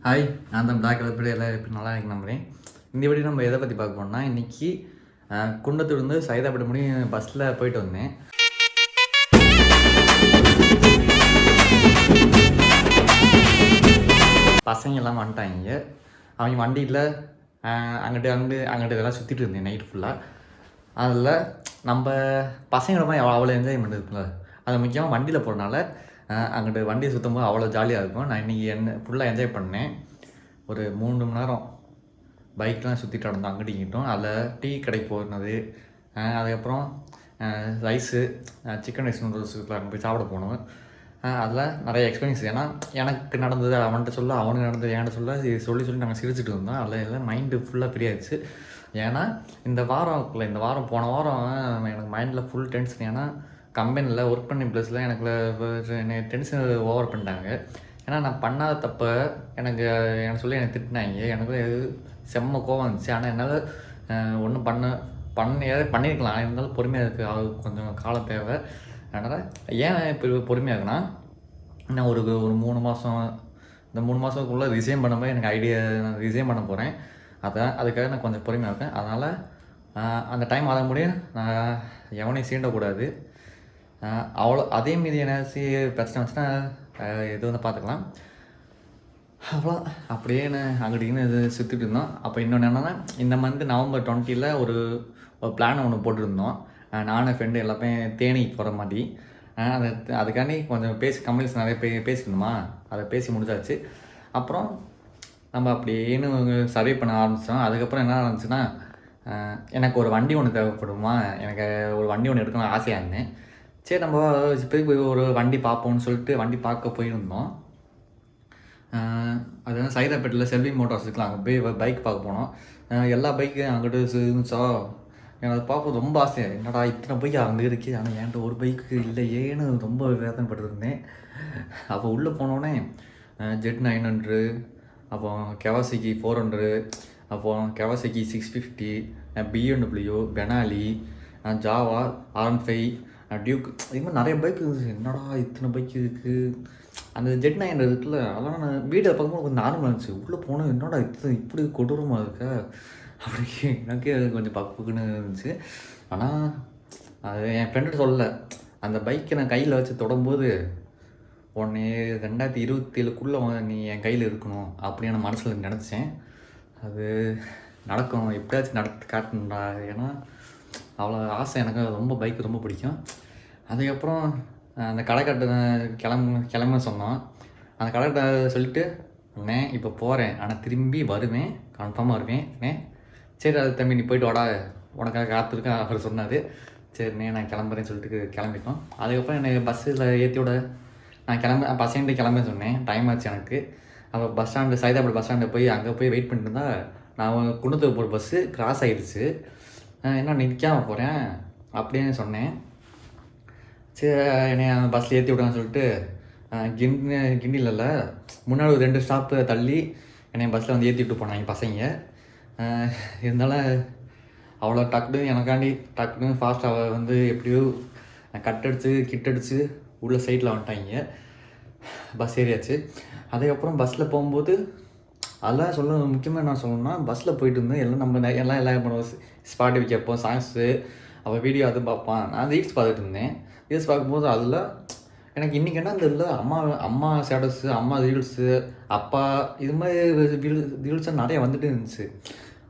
Hi, நான் தான் black colour எப்படி எல்லாம் எப்படி நல்லா இருக்கு நம்புறேன். இந்த வீடியோ நம்ம எதை பற்றி பார்க்க போனோம்னா, இன்றைக்கி குண்டத்தூர்லேருந்து சைதாப்பேட்டை முடியும் பஸ்ஸில் போயிட்டு வந்தேன். பசங்க எல்லாம் வந்துட்டாங்க. அவங்க வண்டியில் அங்கிட்டு இதெல்லாம் சுற்றிட்டு இருந்தேன் நைட்டு ஃபுல்லாக. அதில் நம்ம பசங்களோட மாதிரி அவ்வளோ என்ஜாய்மெண்ட் இருக்குல்ல, அது முக்கியமாக வண்டியில் போகிறனால அங்கிட்டு வண்டியை சுற்றும் போது அவ்வளோ ஜாலியாக இருக்கும். நான் இன்றைக்கி ஃபுல்லாக என்ஜாய் பண்ணேன். ஒரு 3 மணி நேரம் பைக்லாம் சுற்றிட்டு நடந்தோம் அங்கிட்டு இங்கிட்டும். அதில் டீ கடைக்கு போனது, அதுக்கப்புறம் ரைஸு, சிக்கன் ரைஸ் நூடுல்ஸுக்குலாம் அங்கே போய் சாப்பிட போனோம். அதில் நிறைய எக்ஸ்பீரியன்ஸ். ஏன்னா எனக்கு நடந்தது அவன்கிட்ட சொல்ல, அவனுக்கு நடந்தது என்கிட்ட சொல்ல, இது சொல்லி நாங்கள் சிரிச்சுட்டு இருந்தோம். அதில் எல்லாம் மைண்டு ஃபுல்லாக ஃப்ரீ ஆயிடுச்சு. ஏன்னா இந்த வாரம் போன வாரம் எனக்கு மைண்டில் ஃபுல் டென்ஷன். ஏன்னா கம்பெனியில் ஒர்க் பண்ணி ப்ளஸில் எனக்கு டென்ஷன் ஓவர் பண்ணிட்டாங்க. ஏன்னா நான் பண்ணாத தப்பை எனக்கு சொல்லி எனக்கு திட்டினாங்க. எனக்கு செம்ம கோவம் வந்துச்சு. ஆனால் என்னால் ஒன்றும் பண்ணியிருக்கலாம். இருந்தாலும் பொறுமையாக இருக்குது, அது கொஞ்சம் காலம் தேவை. அதனால் ஏன் இப்போ பொறுமையாக இருக்குன்னா, நான் ஒரு 3 மாதம், இந்த 3 மாதத்துக்குள்ளே ரிசைன் பண்ணும்போது எனக்கு நான் ரிசைன் பண்ண போகிறேன். அதுக்காக நான் கொஞ்சம் பொறுமையாக இருக்கேன். அதனால் அந்த டைம் ஆக முடியும் நான் எவனையும் சீண்டக்கூடாது. அவ்வளோ அதே மீதி ஏதாச்சும் பிரச்சனை வந்துச்சுன்னா எது வந்து பார்த்துக்கலாம். அவ்வளோ அப்படியே நான் அங்கிட்டின்னு இது சுற்றிட்டு இருந்தோம். அப்போ இன்னொன்று என்னென்னா, இந்த மந்த் நவம்பர் 20 ஒரு பிளான் ஒன்று போட்டுருந்தோம். நானும் ஃப்ரெண்டு எல்லாமே தேனிக்கு போகிற மாதிரி. அதுக்காண்டி கொஞ்சம் கம்பெனிஸ் நிறைய பேசியிருந்தோமா, அதை பேசி முடிச்சாச்சு. அப்புறம் நம்ம அப்படின்னு சர்வே பண்ண ஆரம்பித்தோம். அதுக்கப்புறம் என்ன ஆரம்பிச்சுன்னா, எனக்கு ஒரு வண்டி ஒன்று தேவைப்படுமா, எனக்கு ஒரு வண்டி ஒன்று எடுக்கணும்னு ஆசையாக இருந்தேன். சரி, நம்ம இப்போதைக்கு போய் ஒரு வண்டி பார்ப்போம்னு சொல்லிட்டு வண்டி பார்க்க போயிருந்தோம். அது வந்து சைதாப்பேட்டில் செல்வி மோட்டார்ஸ் இருக்கலாம், அங்கே போய் பைக் பார்க்க போனோம். எல்லா பைக்கும் அங்கிட்டு இருந்துச்சா, எனக்கு அதை பார்க்க ரொம்ப ஆசையாக. என்னடா இத்தனை பைக் அங்கே இருக்கே, ஆனால் என்கிட்ட ஒரு பைக்கு இல்லையேன்னு ரொம்ப வேதனைப்பட்டுருந்தேன். அப்போ உள்ளே போனோடனே ஜெட் 900, அப்போ கவாசகி 400, அப்போ Kawasaki 650, BMW, Biennale, Java, R15, Duke, இது மாதிரி நிறைய பைக் இருந்துச்சு. என்னடா இத்தனை பைக் இருக்குது. அந்த ஜெட் 900 இருக்குல்ல, அதெல்லாம் நான் வீடியோ பார்க்கும்போது கொஞ்சம் நார்மலாக இருந்துச்சு. உள்ளே போனோம், என்னடா இப்படி கொடூரமாக இருக்கா அப்படி எனக்கே கொஞ்சம் பக்குன்னு இருந்துச்சு. ஆனால் அது என் ஃப்ரெண்டு சொல்லலை. அந்த பைக்கை நான் கையில் வச்சு தொடும்போது, உடனே 2027 நீ என் கையில் இருக்கணும் அப்படின்னு மனசில் நினச்சேன். அது நடக்கும், எப்படியாச்சும் நடத்தி காட்டணும்டா. ஏன்னா அவ்வளோ ஆசை எனக்கு. ரொம்ப பைக்கு ரொம்ப பிடிக்கும். அதுக்கப்புறம் அந்த கடைக்காட்ட கிளம்ப சொன்னோம். அந்த கடைக்கிட்ட சொல்லிட்டு, அண்ணே இப்போ போகிறேன், ஆனால் திரும்பி வருவேன், கன்ஃபார்மாக வருவேன். சரி, அது தம்பி நீ போய்ட்டு வாடா, உனக்காக காத்திருக்கேன் அவர் சொன்னார். சரிண்ணே நான் கிளம்புறேன்னு சொல்லிட்டு கிளம்பிட்டோம். அதுக்கப்புறம் என்னை பஸ்ஸில் ஏற்றி விட நான் பசங்கிட்ட கிளம்ப சொன்னேன். டைம் ஆச்சு எனக்கு. அப்போ bus stand, Saidapet bus stand போய் அங்கே போய் வெயிட் பண்ணிட்டு இருந்தால், நான் குன்னத்தூர் போகிற பஸ்ஸு கிராஸ் ஆகிடுச்சு. என்ன நிற்காமல் போகிறேன் அப்படின்னு சொன்னேன். சரி, என்னை பஸ்ஸில் ஏற்றி விடான்னு சொல்லிட்டு கிண்டியில் முன்னாடி ஒரு 2 ஸ்டாப்பு தள்ளி என்னை பஸ்ஸில் வந்து ஏற்றி விட்டு போனாங்க பசங்க. இருந்தாலும் அவ்வளோ டக்குன்னு ஃபாஸ்ட்டாக வந்து எப்படியோ கிட்டடிச்சு உள்ள சைட்டில் வந்துட்டாங்க. பஸ் ஏறியாச்சு. அதுக்கப்புறம் பஸ்ஸில் போகும்போது அதெல்லாம் முக்கியமாக என்ன சொல்லணும்னா, பஸ்ஸில் போயிட்டு இருந்தேன். எல்லாம் பண்ணுவோம், ஸ்பாட்டிஃபை கேட்போம், சாங்ஸு, அவள் வீடியோ அதுவும் பார்ப்பான். நான் ரீல்ஸ் பார்த்துட்டு இருந்தேன். ரீல்ஸ் பார்க்கும்போது அதில் எனக்கு இன்றைக்கி என்ன தெரியல, அம்மா ஸ்டேட்டஸு, அம்மா ரீல்ஸு, அப்பா இது மாதிரி ரீல்ஸாக நிறைய வந்துட்டு இருந்துச்சு.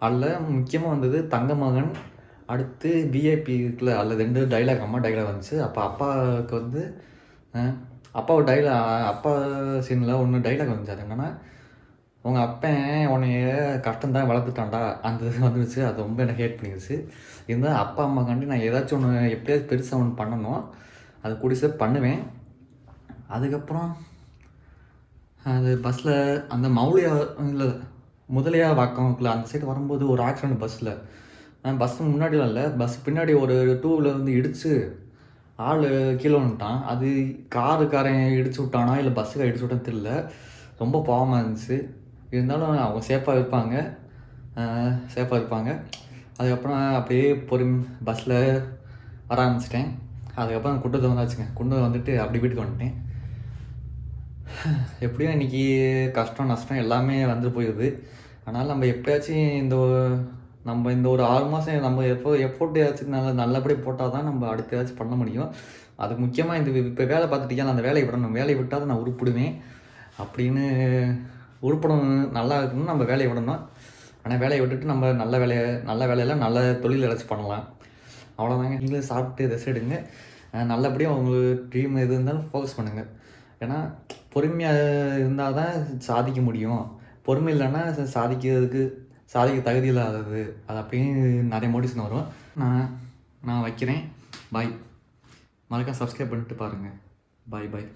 அதில் முக்கியமாக வந்தது தங்க மகன், அடுத்து விஐபி இருக்குல்ல, அதில் 2 டைலாக், அம்மா டைலாக் வந்துச்சு. அப்போ அப்பாவுக்கு வந்து அப்பா சீனில் ஒன்று டைலாக் வந்துச்சு. அது என்னென்னா, உங்கள் அப்பன் உன்னைய கஷ்டம்தான் வளர்த்துட்டான்டா, அந்த இது வந்துருச்சு. அது ரொம்ப எனக்கு ஹேட் பண்ணிடுச்சு. இருந்தால் அப்பா அம்மாக்காண்டி நான் ஏதாச்சும் ஒன்று எப்படியாவது பெருசாக ஒன்று பண்ணணும், அது கூடிய பண்ணுவேன். அதுக்கப்புறம் அந்த பஸ்ஸில் அந்த முதலியா வாக்கம்ல அந்த சைடு வரும்போது ஒரு ஆக்சிடென்ட் பஸ்ஸில். பஸ் முன்னாடிலாம் இல்லை, பஸ் பின்னாடி ஒரு 2 வீலர் வந்து இடித்து ஆள் கீழே வந்துட்டான். அது காரன் இடிச்சு விட்டானா இல்லை பஸ்ஸுக்காக இடிச்சு விட்டான்னு தெரியல. ரொம்ப பாவமாக இருந்துச்சு. இருந்தாலும் அவங்க சேஃபாக இருப்பாங்க. அதுக்கப்புறம் அப்படியே பஸ்ஸில் வர ஆரம்பிச்சிட்டேன். அதுக்கப்புறம் குண்டத்தை வந்தாச்சுங்க. குண்டத்தை வந்துட்டு அப்படி வீட்டுக்கு வந்துட்டேன். எப்படியும் இன்றைக்கி கஷ்டம் நஷ்டம் எல்லாமே வந்து போயிடுது. அதனால் நம்ம எப்பயாச்சும் நம்ம இந்த ஒரு 6 மாதம் நம்ம எஃபோர்ட் ஏதாச்சும் நல்லபடியாக போட்டால் தான் நம்ம அடுத்து ஏதாச்சும் பண்ண முடியும். அது முக்கியமாக இப்போ வேலை பார்த்துட்டீங்கன்னா அந்த வேலையை விடணும். வேலையை விட்டால் தான் நான் உருப்பிடுவேன் அப்படின்னு. உருப்படணும் நல்லா இருக்கணும்னு நம்ம வேலையை விடணும். ஆனால் வேலையை விட்டுட்டு நம்ம நல்ல வேலையில் நல்ல தொழில் ஏதாச்சும் பண்ணலாம். அவ்வளோதாங்க. நீங்களும் சாப்பிட்டு ரெஸ்ட் எடுங்க. நல்லபடியாக உங்களுக்கு ட்ரீம் எது இருந்தாலும் ஃபோக்கஸ் பண்ணுங்கள். ஏன்னா பொறுமையாக இருந்தால் தான் சாதிக்க முடியும். பொறுமை இல்லைன்னா சாதிக்க தகுதி இல்லாதது. அது அப்படின்னு நிறைய மோட்டிவேஷன் வரும். நான் வைக்கிறேன். பாய். மறக்காம சப்ஸ்கிரைப் பண்ணிட்டு பாருங்கள். பாய்.